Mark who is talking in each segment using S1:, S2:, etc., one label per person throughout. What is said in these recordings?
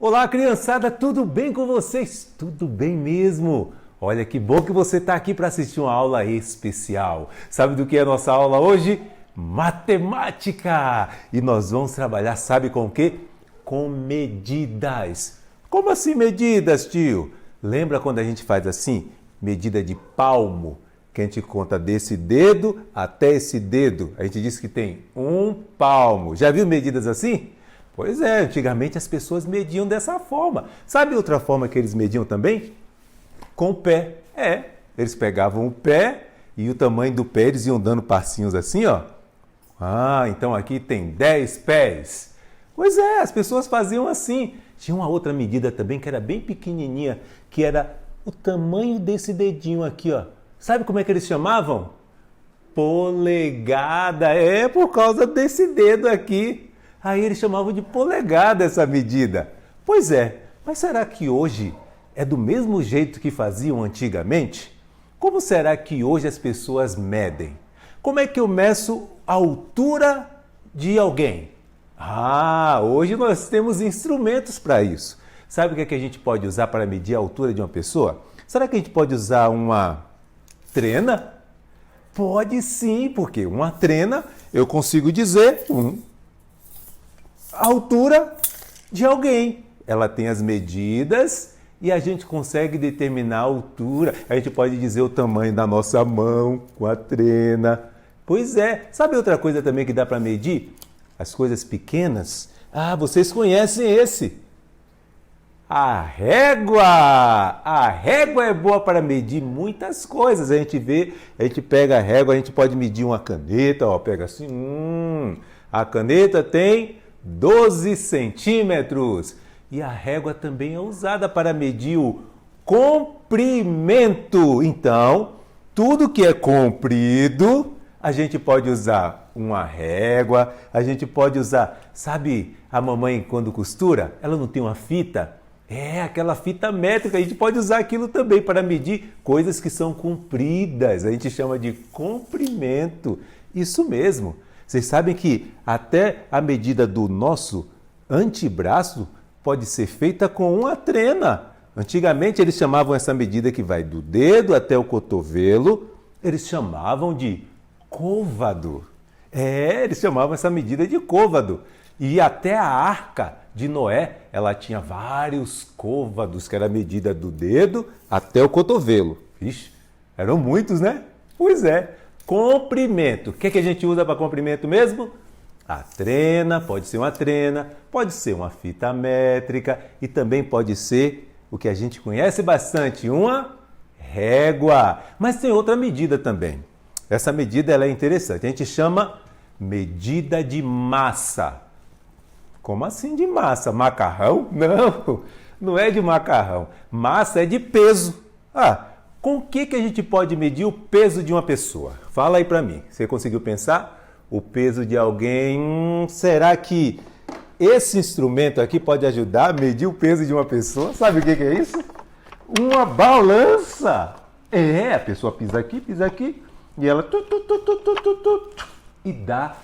S1: Olá, criançada, tudo bem com vocês? Tudo bem mesmo? Olha que bom que você está aqui para assistir uma aula especial. Sabe do que é a nossa aula hoje? Matemática! E nós vamos trabalhar, sabe com o quê? Com medidas. Como assim medidas, tio? Lembra quando a gente faz assim? Medida de palmo, que a gente conta desse dedo até esse dedo. A gente diz que tem um palmo. Já viu medidas assim? Pois é, antigamente as pessoas mediam dessa forma. Sabe outra forma que eles mediam também? Com o pé. Eles pegavam o pé e o tamanho do pé eles iam dando passinhos assim, ó. Então aqui tem 10 pés. Pois é, as pessoas faziam assim. Tinha uma outra medida também que era bem pequenininha, que era o tamanho desse dedinho aqui, ó. Sabe como é que eles chamavam? Polegada. É por causa desse dedo aqui. Aí eles chamavam de polegada essa medida. Pois é, mas será que hoje é do mesmo jeito que faziam antigamente? Como será que hoje as pessoas medem? Como é que eu meço a altura de alguém? Hoje nós temos instrumentos para isso. Sabe o que é que a gente pode usar para medir a altura de uma pessoa? Será que a gente pode usar uma trena? Pode sim, porque uma trena eu consigo dizer a altura de alguém. Ela tem as medidas e a gente consegue determinar a altura. A gente pode dizer o tamanho da nossa mão com a trena. Pois é. Sabe outra coisa também que dá para medir? As coisas pequenas. Vocês conhecem esse. A régua! A régua é boa para medir muitas coisas. A gente pega a régua, a gente pode medir uma caneta, ó, pega assim. A caneta tem 12 centímetros. E a régua também é usada para medir o comprimento. Então, tudo que é comprido, a gente pode usar uma régua, a gente pode usar, sabe, a mamãe quando costura, ela não tem uma fita? Aquela fita métrica, a gente pode usar aquilo também para medir coisas que são compridas. A gente chama de comprimento. Isso mesmo. Vocês sabem que até a medida do nosso antebraço pode ser feita com uma trena. Antigamente eles chamavam essa medida que vai do dedo até o cotovelo, eles chamavam de côvado. Eles chamavam essa medida de côvado. E até a arca de Noé, ela tinha vários côvados, que era a medida do dedo até o cotovelo. Ixi, eram muitos, né? Pois é. Comprimento. O que a gente usa para comprimento mesmo? A trena, pode ser uma trena, pode ser uma fita métrica e também pode ser o que a gente conhece bastante, uma régua. Mas tem outra medida também. Essa medida ela é interessante. A gente chama medida de massa. Como assim de massa? Macarrão? Não é de macarrão. Massa é de peso. Com o que a gente pode medir o peso de uma pessoa? Fala aí para mim. Você conseguiu pensar? O peso de alguém? Será que esse instrumento aqui pode ajudar a medir o peso de uma pessoa? Sabe o que é isso? Uma balança. A pessoa pisa aqui e ela e dá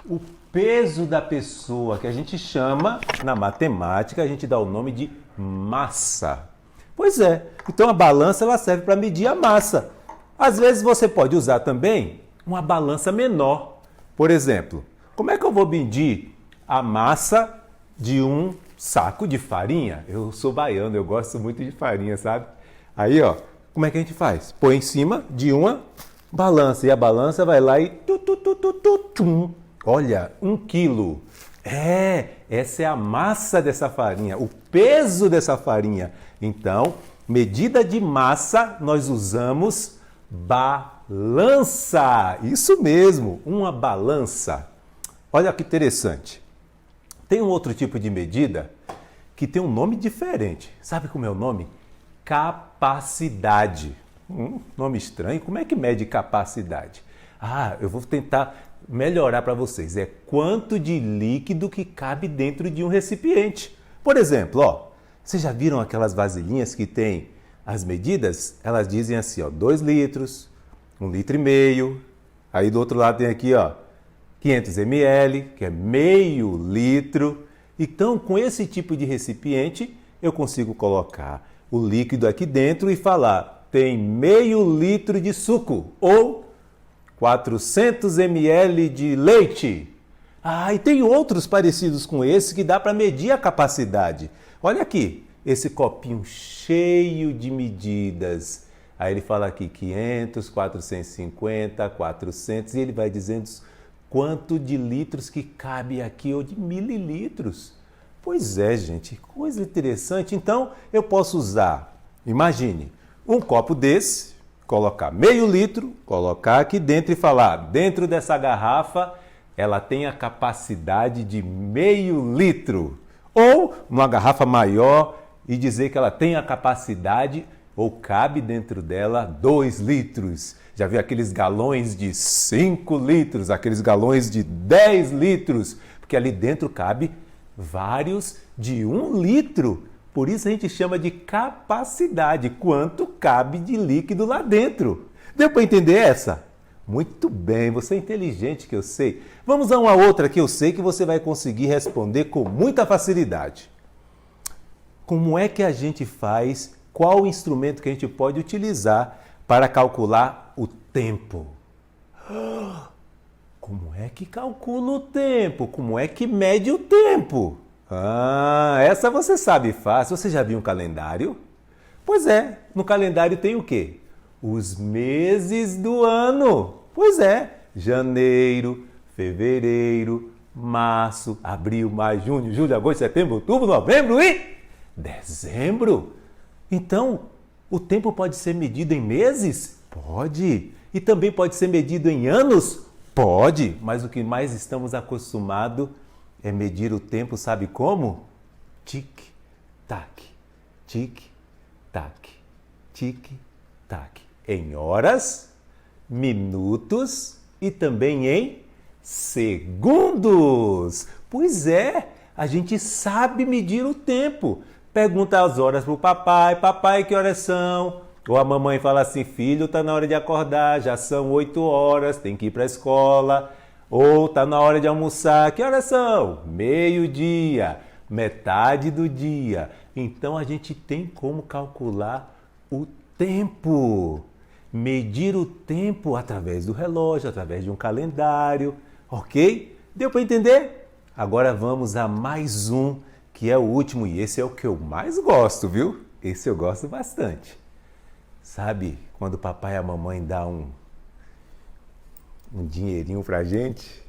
S1: o peso da pessoa, que a gente chama, na matemática, a gente dá o nome de massa. Pois é, então a balança ela serve para medir a massa. Às vezes você pode usar também uma balança menor. Por exemplo, como é que eu vou medir a massa de um saco de farinha? Eu sou baiano, eu gosto muito de farinha, sabe? Aí, ó, como é que a gente faz? Põe em cima de uma balança e a balança vai lá e olha, 1 quilo. Essa é a massa dessa farinha, o peso dessa farinha. Então, medida de massa, nós usamos balança. Isso mesmo, uma balança. Olha que interessante. Tem um outro tipo de medida que tem um nome diferente. Sabe como é o nome? Capacidade. Nome estranho. Como é que mede capacidade? Eu vou tentar melhorar para vocês. É quanto de líquido que cabe dentro de um recipiente. Por exemplo, vocês já viram aquelas vasilhinhas que tem as medidas? Elas dizem assim, 2 litros, 1,5 litro. Aí do outro lado tem aqui, 500 ml, que é meio litro. Então, com esse tipo de recipiente, eu consigo colocar o líquido aqui dentro e falar, tem meio litro de suco ou 400 ml de leite. Ah, e tem outros parecidos com esse que dá para medir a capacidade. Olha aqui, esse copinho cheio de medidas. Aí ele fala aqui 500, 450, 400 e ele vai dizendo quanto de litros que cabe aqui ou de mililitros. Pois é, gente, coisa interessante. Então, eu posso usar, imagine, um copo desse, colocar meio litro, colocar aqui dentro e falar, dentro dessa garrafa, ela tem a capacidade de meio litro. Ou uma garrafa maior e dizer que ela tem a capacidade ou cabe dentro dela 2 litros. Já viu aqueles galões de 5 litros, aqueles galões de 10 litros? Porque ali dentro cabe vários de 1 litro. Por isso a gente chama de capacidade, quanto cabe de líquido lá dentro. Deu para entender essa? Muito bem, você é inteligente que eu sei. Vamos a uma outra que eu sei que você vai conseguir responder com muita facilidade. Como é que a gente faz, qual o instrumento que a gente pode utilizar para calcular o tempo? Como é que calcula o tempo? Como é que mede o tempo? Ah, essa você sabe fácil. Você já viu um calendário? Pois é, no calendário tem o quê? Os meses do ano. Pois é, janeiro, fevereiro, março, abril, maio, junho, julho, agosto, setembro, outubro, novembro e dezembro. Então, o tempo pode ser medido em meses? Pode. E também pode ser medido em anos? Pode. Mas o que mais estamos acostumados é medir o tempo, sabe como? Tic-tac, tic-tac, tic-tac. Em horas, minutos e também em segundos. Pois é, a gente sabe medir o tempo. Pergunta as horas para o papai, papai, que horas são? Ou a mamãe fala assim, filho, tá na hora de acordar, já são 8 horas, tem que ir para a escola. Ou tá na hora de almoçar, que horas são? Meio-dia, metade do dia. Então a gente tem como calcular o tempo. Medir o tempo através do relógio, através de um calendário, ok? Deu para entender? Agora vamos a mais um, que é o último, e esse é o que eu mais gosto, viu? Esse eu gosto bastante. Sabe, quando o papai e a mamãe dão um dinheirinho pra gente,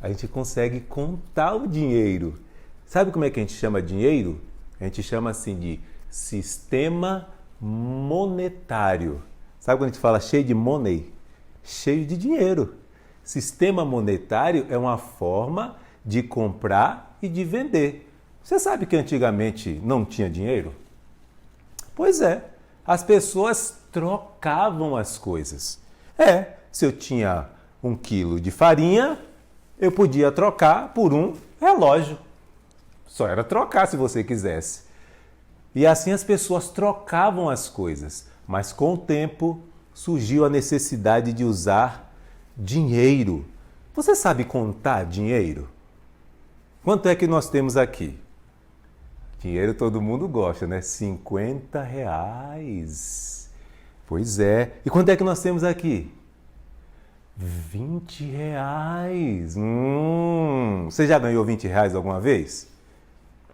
S1: a gente consegue contar o dinheiro. Sabe como é que a gente chama dinheiro? A gente chama assim de sistema monetário. Sabe quando a gente fala cheio de money? Cheio de dinheiro. Sistema monetário é uma forma de comprar e de vender. Você sabe que antigamente não tinha dinheiro? Pois é, as pessoas trocavam as coisas. Se eu tinha 1 quilo de farinha, eu podia trocar por um relógio. Só era trocar se você quisesse. E assim as pessoas trocavam as coisas. Mas com o tempo surgiu a necessidade de usar dinheiro. Você sabe contar dinheiro? Quanto é que nós temos aqui? Dinheiro todo mundo gosta, né? 50 reais. Pois é. E quanto é que nós temos aqui? 20 reais. Você já ganhou 20 reais alguma vez?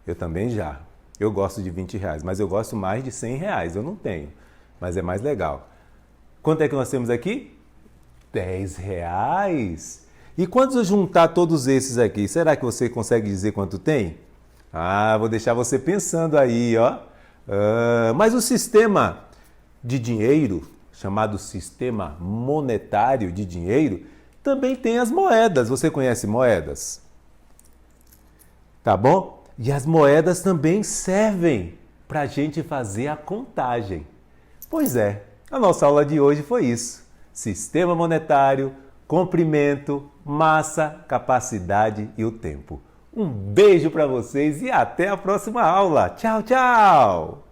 S1: Eu também já. Eu gosto de 20 reais, mas eu gosto mais de 100 reais. Eu não tenho, mas é mais legal. Quanto é que nós temos aqui? 10 reais. E quando eu juntar todos esses aqui, será que você consegue dizer quanto tem? Vou deixar você pensando aí, ó. Mas o sistema de dinheiro, chamado sistema monetário de dinheiro, também tem as moedas. Você conhece moedas? Tá bom? E as moedas também servem para a gente fazer a contagem. Pois é, a nossa aula de hoje foi isso. Sistema monetário, comprimento, massa, capacidade e o tempo. Um beijo para vocês e até a próxima aula. Tchau, tchau!